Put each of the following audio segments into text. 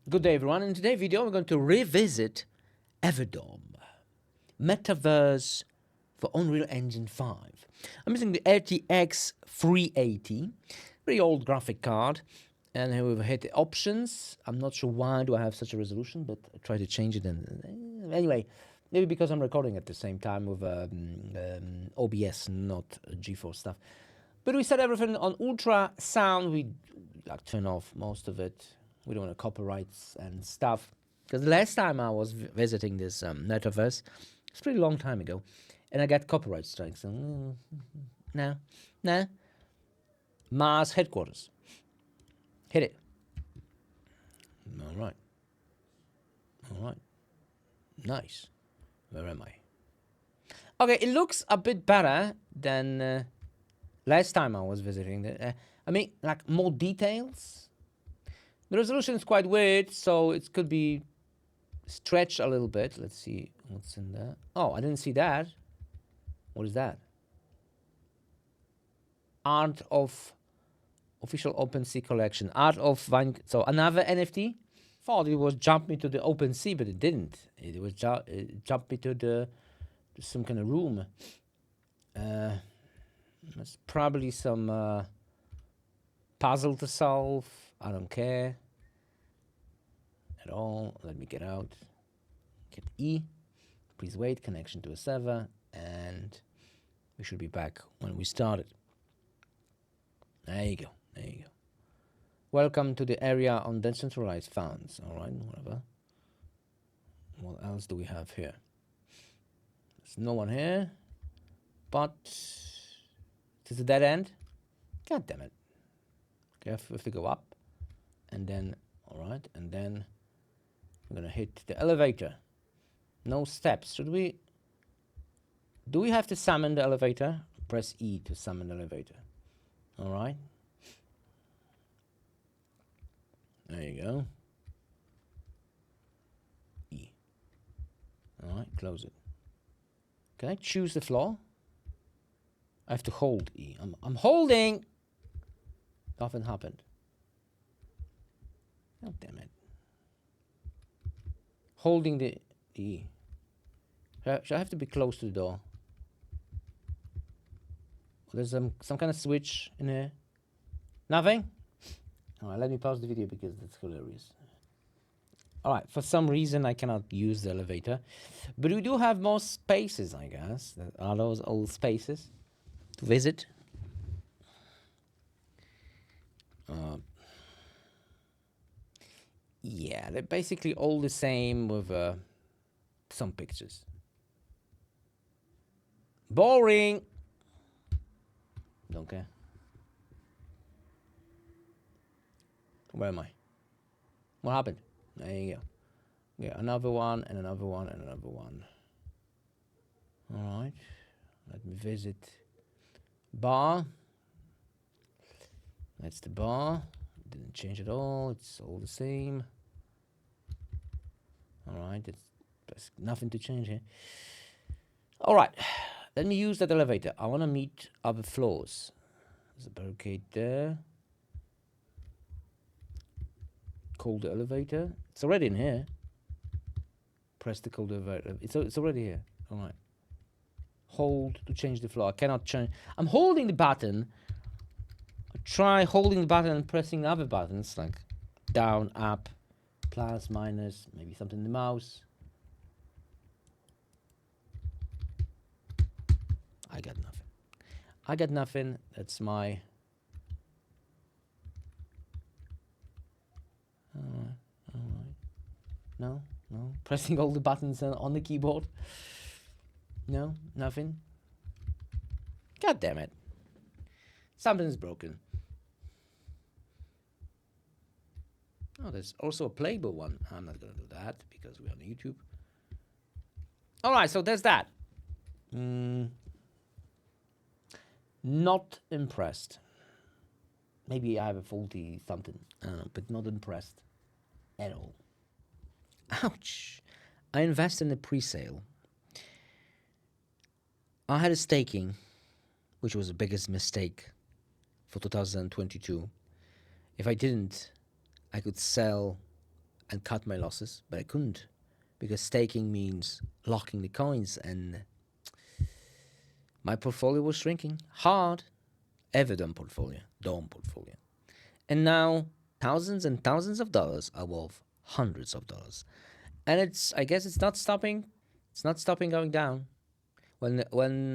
Good day, everyone. In today's video, we're going to revisit Everdome, metaverse for Unreal Engine 5. I'm using the RTX 380, very old graphic card, and here we've hit the options. I'm not sure why do I have such a resolution, but I try to change it. And anyway, maybe because I'm recording at the same time with OBS, not GeForce stuff. But we set everything on ultra sound. We like turn off most of it. We don't want copyrights and stuff. Because the last time I was visiting this metaverse, it's a pretty long time ago, and I got copyright strikes. So, no. Mars headquarters. Hit it. All right. Nice. Where am I? Okay, it looks a bit better than last time I was visiting. I mean, like more details. The resolution is quite weird, so it could be stretched a little bit. Let's see what's in there. Oh, I didn't see that. What is that? Art of official OpenSea collection. Art of Vine. So another NFT. Thought it was jump me to the OpenSea, but it didn't. It was jump me to some kind of room. There's probably some puzzle to solve. I don't care at all. Let me get out. Hit E. Please wait. Connection to a server. And we should be back when we started. There you go. Welcome to the area on decentralized funds. All right, whatever. What else do we have here? There's no one here. But is this a dead end? God damn it. Okay, we have to go up. And then, all right, and then we're gonna hit the elevator. No steps. Do we have to summon the elevator? Press E to summon the elevator. All right. There you go. E. All right, close it. Can I choose the floor? I have to hold E. I'm holding. Nothing happened. Oh, damn it. Holding the E. Should I have to be close to the door? There's some kind of switch in here. Nothing? All right, let me pause the video because that's hilarious. All right, for some reason I cannot use the elevator. But we do have more spaces, I guess. Are those old spaces to visit? Yeah, they're basically all the same with some pictures. Boring. Don't care. Where am I? What happened? There you go. Yeah, another one and another one and another one. All right. Let me visit bar. That's the bar. Didn't change at all. It's all the same. All right. There's nothing to change here. All right. Let me use that elevator. I want to meet other floors. There's a barricade there. Call the elevator. It's already in here. Press the call the elevator. It's already here. All right. Hold to change the floor. I cannot change. I'm holding the button. Try holding the button and pressing other buttons like down, up, plus, minus, maybe something in the mouse. I got nothing. That's my... All right. No. Pressing all the buttons on the keyboard. No, nothing. God damn it. Something's broken. Oh, there's also a playable one. I'm not going to do that because we're on YouTube. All right, so there's that. Not impressed. Maybe I have a faulty something, but not impressed at all. Ouch. I invested in a pre-sale. I had a staking, which was the biggest mistake for 2022. If I didn't, I could sell and cut my losses, but I couldn't because staking means locking the coins, and my portfolio was shrinking hard. Everdome portfolio, Dome portfolio. And now thousands and thousands of dollars are worth hundreds of dollars. And I guess it's not stopping. It's not stopping going down. When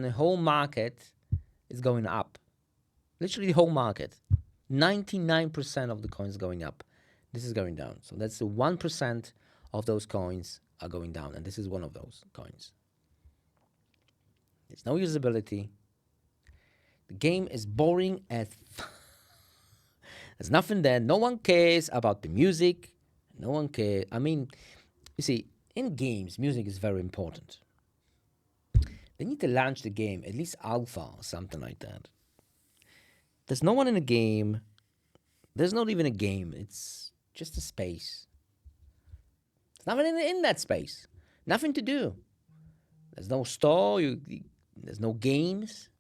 the whole market is going up, literally the whole market, 99% of the coins going up. This is going down. So that's the 1% of those coins are going down. And this is one of those coins. There's no usability. The game is boring as there's nothing there. No one cares about the music. No one cares. I mean, you see, in games, music is very important. They need to launch the game, at least alpha or something like that. There's no one in the game. There's not even a game. It's just a space. There's nothing in that space. Nothing to do. There's no store. There's no games.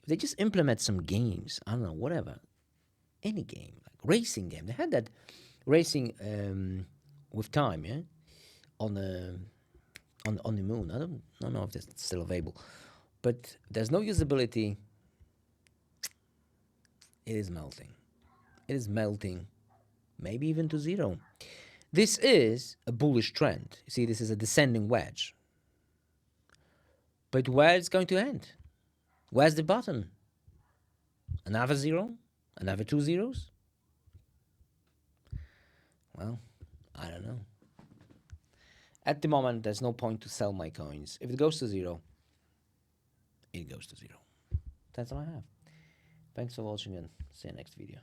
If they just implement some games, I don't know, whatever. Any game, like racing game. They had that racing with time, yeah, on the moon. I don't know if it's still available, but there's no usability. It is melting. It is melting, maybe even to zero. This is a bullish trend. You see, this is a descending wedge. But where it's going to end? Where's the bottom? Another zero? Another 2 zeros? Well, I don't know. At the moment, there's no point to sell my coins. If it goes to zero, it goes to zero. That's all I have. Thanks for watching and see you next video.